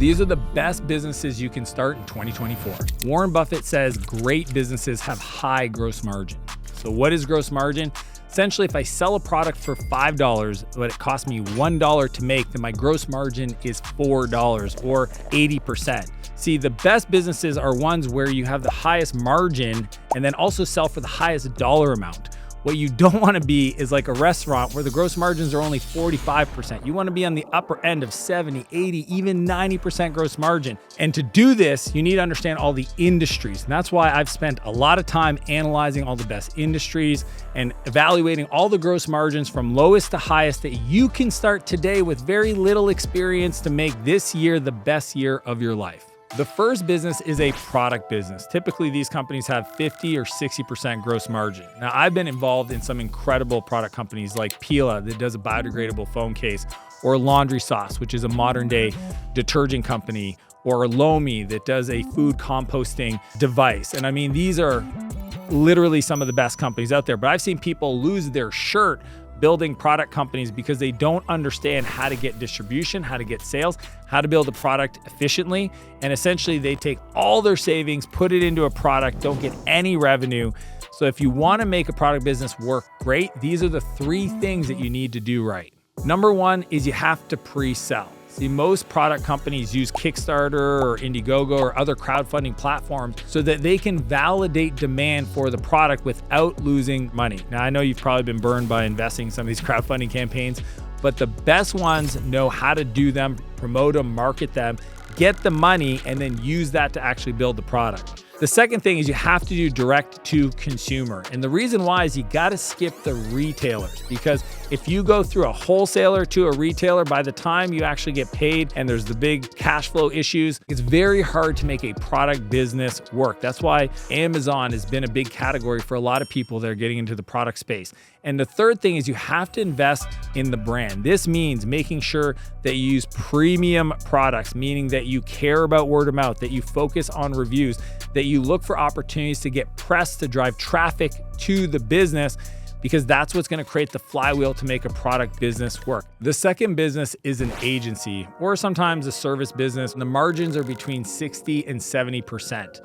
These are the best businesses you can start in 2024. Warren Buffett says great businesses have high gross margin. So what is gross margin? Essentially, if I sell a product for $5, but it costs me $1 to make, then my gross margin is $4 or 80%. See, the best businesses are ones where you have the highest margin and then also sell for the highest dollar amount. What you don't want to be is like a restaurant where the gross margins are only 45%. You want to be on the upper end of 70, 80, even 90% gross margin. And to do this, you need to understand all the industries. And that's why I've spent a lot of time analyzing all the best industries and evaluating all the gross margins from lowest to highest that you can start today with very little experience to make this year the best year of your life. The first business is a product business. Typically, these companies have 50 or 60% gross margin. Now, I've been involved in some incredible product companies like Pila that does a biodegradable phone case, or Laundry Sauce, which is a modern day detergent company, or Lomi that does a food composting device. And I mean, these are literally some of the best companies out there, but I've seen people lose their shirt building product companies because they don't understand how to get distribution, how to get sales, how to build a product efficiently. And essentially they take all their savings, put it into a product, don't get any revenue. So if you want to make a product business work great, these are the 3 things that you need to do right. Number 1 is you have to pre-sell. See, most product companies use Kickstarter or Indiegogo or other crowdfunding platforms so that they can validate demand for the product without losing money. Now, I know you've probably been burned by investing in some of these crowdfunding campaigns, but the best ones know how to do them, promote them, market them, get the money, and then use that to actually build the product. The second thing is you have to do direct to consumer. And the reason why is you got to skip the retailers, because if you go through a wholesaler to a retailer, by the time you actually get paid and there's the big cash flow issues, it's very hard to make a product business work. That's why Amazon has been a big category for a lot of people that are getting into the product space. And the third thing is you have to invest in the brand. This means making sure that you use premium products, meaning that you care about word of mouth, that you focus on reviews, that you look for opportunities to get press to drive traffic to the business, because that's what's going to create the flywheel to make a product business work. The second business is an agency or sometimes a service business. The margins are between 60 and 70%.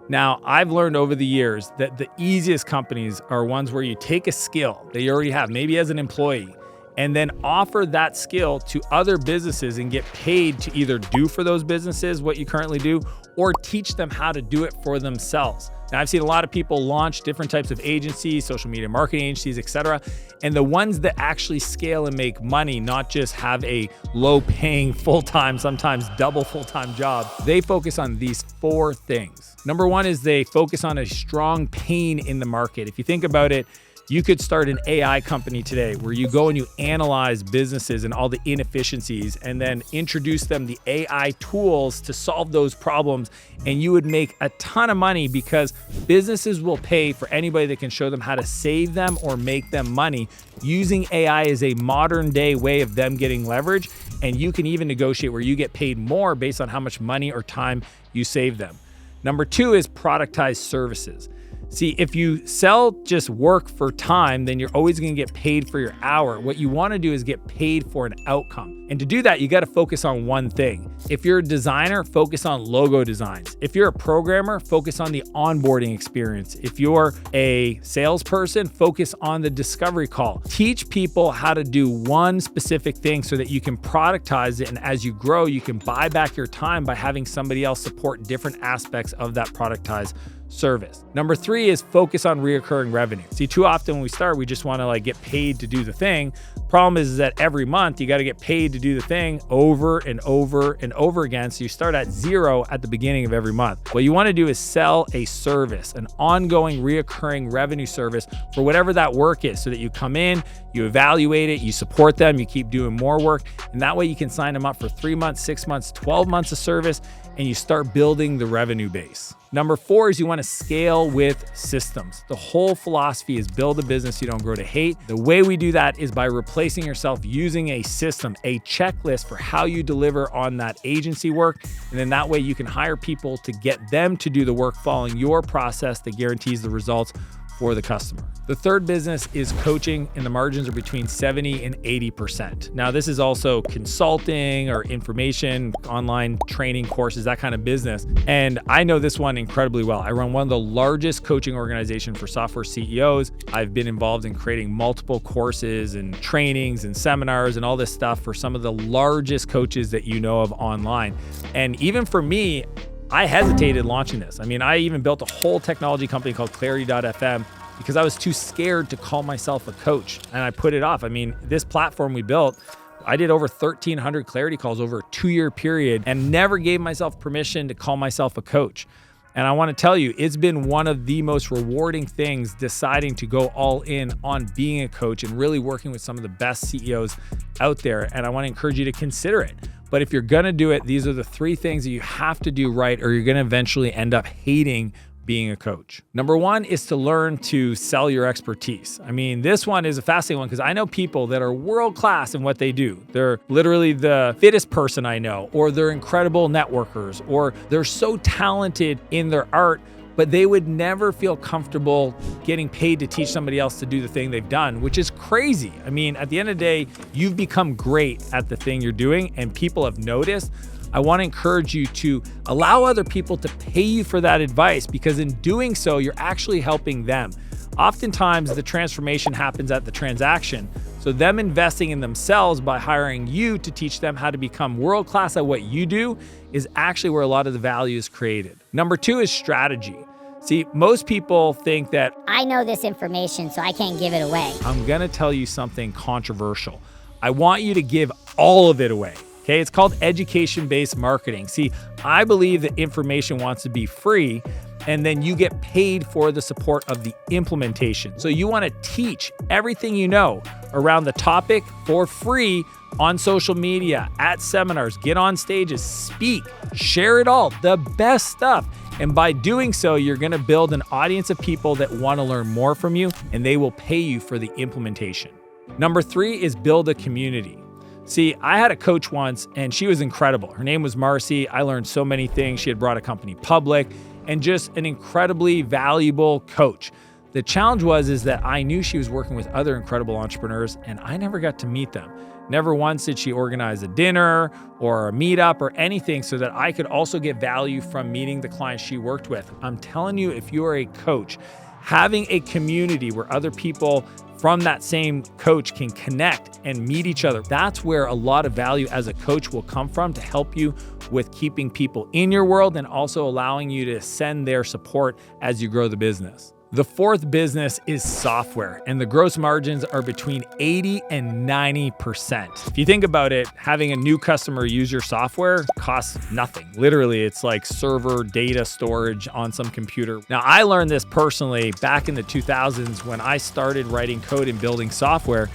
Now, I've learned over the years that the easiest companies are ones where you take a skill that you already have, maybe as an employee, and then offer that skill to other businesses and get paid to either do for those businesses what you currently do or teach them how to do it for themselves. Now, I've seen a lot of people launch different types of agencies, social media marketing agencies, etc. And the ones that actually scale and make money, not just have a low-paying full-time, sometimes double full-time job, they focus on these 4 things. Number 1 is they focus on a strong pain in the market. If you think about it, you could start an AI company today where you go and you analyze businesses and all the inefficiencies and then introduce them the AI tools to solve those problems. And you would make a ton of money because businesses will pay for anybody that can show them how to save them or make them money. Using AI is a modern day way of them getting leverage. And you can even negotiate where you get paid more based on how much money or time you save them. Number 2 is productized services. See, if you sell just work for time, then you're always going to get paid for your hour. What you want to do is get paid for an outcome. And to do that, you got to focus on one thing. If you're a designer, focus on logo designs. If you're a programmer, focus on the onboarding experience. If you're a salesperson, focus on the discovery call. Teach people how to do one specific thing so that you can productize it. And as you grow, you can buy back your time by having somebody else support different aspects of that productized service. Number 3 is focus on reoccurring revenue. See, too often when we start, we just want to get paid to do the thing. Problem is that every month you got to get paid to do the thing over and over and over again. So you start at 0 at the beginning of every month. What you want to do is sell a service, an ongoing reoccurring revenue service for whatever that work is, so that you come in, you evaluate it, you support them, you keep doing more work. And that way you can sign them up for 3 months, 6 months, 12 months of service, and you start building the revenue base. Number 4 is you want to scale with systems. The whole philosophy is build a business you don't grow to hate. The way we do that is by replacing yourself using a system, a checklist for how you deliver on that agency work. And then that way you can hire people to get them to do the work following your process that guarantees the results for the customer. The third business is coaching, and the margins are between 70 and 80%. Now, this is also consulting or information, online training courses, that kind of business. And I know this one incredibly well. I run one of the largest coaching organizations for software CEOs. I've been involved in creating multiple courses and trainings and seminars and all this stuff for some of the largest coaches that you know of online. And even for me, I hesitated launching this. I mean, I even built a whole technology company called Clarity.fm because I was too scared to call myself a coach, and I put it off. I mean, this platform we built, I did over 1,300 Clarity calls over a 2-year period and never gave myself permission to call myself a coach. And I want to tell you, it's been one of the most rewarding things deciding to go all in on being a coach and really working with some of the best CEOs out there. And I want to encourage you to consider it. But if you're going to do it, these are the 3 things that you have to do right, or you're going to eventually end up hating being a coach. Number 1 is to learn to sell your expertise. I mean, this one is a fascinating one because I know people that are world-class in what they do. They're literally the fittest person I know, or they're incredible networkers, or they're so talented in their art, but they would never feel comfortable getting paid to teach somebody else to do the thing they've done, which is crazy. I mean, at the end of the day, you've become great at the thing you're doing and people have noticed. I want to encourage you to allow other people to pay you for that advice, because in doing so, you're actually helping them. Oftentimes, the transformation happens at the transaction. So them investing in themselves by hiring you to teach them how to become world-class at what you do is actually where a lot of the value is created. Number 2 is strategy. See, most people think that I know this information, so I can't give it away. I'm going to tell you something controversial. I want you to give all of it away. Okay, it's called education-based marketing. See, I believe that information wants to be free, and then you get paid for the support of the implementation. So you want to teach everything you know around the topic for free on social media, at seminars, get on stages, speak, share it all, the best stuff. And by doing so, you're going to build an audience of people that want to learn more from you, and they will pay you for the implementation. Number 3 is build a community. See, I had a coach once and she was incredible. Her name was Marcy. I learned so many things. She had brought a company public and just an incredibly valuable coach. The challenge is that I knew she was working with other incredible entrepreneurs and I never got to meet them. Never once did she organize a dinner or a meetup or anything so that I could also get value from meeting the clients she worked with. I'm telling you, if you are a coach, having a community where other people from that same coach can connect and meet each other, that's where a lot of value as a coach will come from to help you with keeping people in your world and also allowing you to send their support as you grow the business. The 4th business is software, and the gross margins are between 80 and 90%. If you think about it, having a new customer use your software costs nothing. Literally, it's like server data storage on some computer. Now, I learned this personally back in the 2000s when I started writing code and building software.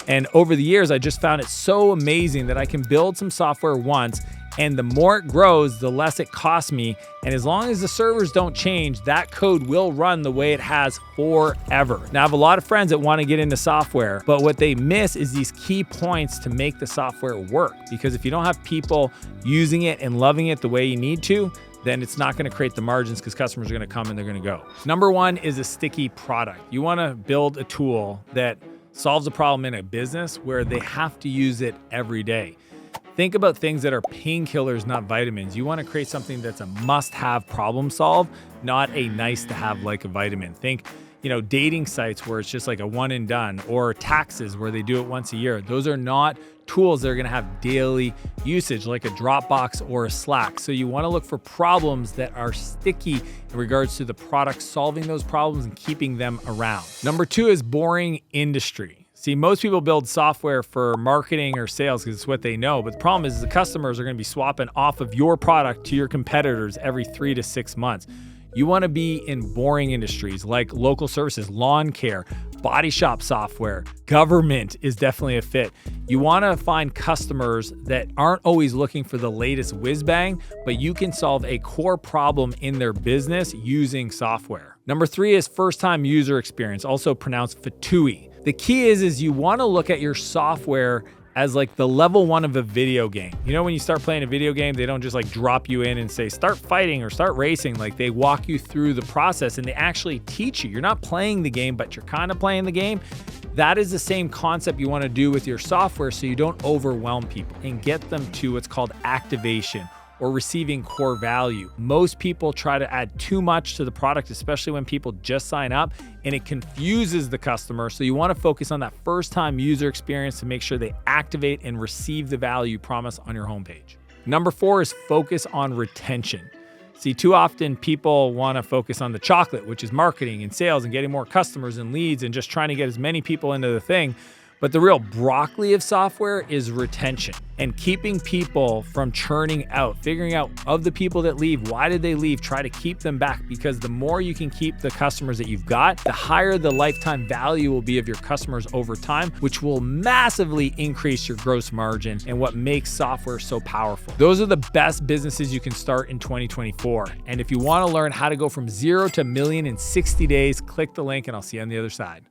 And over the years, I just found it so amazing that I can build some software once, and the more it grows, the less it costs me. And as long as the servers don't change, that code will run the way it has forever. Now, I have a lot of friends that want to get into software, but what they miss is these key points to make the software work. Because if you don't have people using it and loving it the way you need to, then it's not going to create the margins because customers are going to come and they're going to go. Number 1 is a sticky product. You want to build a tool that solves a problem in a business where they have to use it every day. Think about things that are painkillers, not vitamins. You want to create something that's a must-have problem solve, not a nice-to-have like a vitamin. Think, dating sites where it's just like a one and done, or taxes where they do it once a year. Those are not tools that are going to have daily usage like a Dropbox or a Slack. So you want to look for problems that are sticky in regards to the product solving those problems and keeping them around. Number 2 is boring industry. See, most people build software for marketing or sales because it's what they know. But the problem is the customers are going to be swapping off of your product to your competitors every 3 to 6 months. You want to be in boring industries like local services, lawn care, body shop software. Government is definitely a fit. You want to find customers that aren't always looking for the latest whiz bang, but you can solve a core problem in their business using software. Number 3 is first-time user experience, also pronounced FTUI. The key is you want to look at your software as like the level 1 of a video game. You know, when you start playing a video game, they don't just like drop you in and say, start fighting or start racing. Like they walk you through the process and they actually teach you. You're not playing the game, but you're kind of playing the game. That is the same concept you want to do with your software so you don't overwhelm people and get them to what's called activation or receiving core value. Most people try to add too much to the product, especially when people just sign up, and it confuses the customer. So you want to focus on that first time user experience to make sure they activate and receive the value you promise on your homepage. Number 4 is focus on retention. See, too often people want to focus on the chocolate, which is marketing and sales and getting more customers and leads and just trying to get as many people into the thing. But the real broccoli of software is retention and keeping people from churning out, figuring out of the people that leave, why did they leave? Try to keep them back, because the more you can keep the customers that you've got, the higher the lifetime value will be of your customers over time, which will massively increase your gross margin and what makes software so powerful. Those are the best businesses you can start in 2024. And if you want to learn how to go from 0 to $1 million in 60 days, click the link and I'll see you on the other side.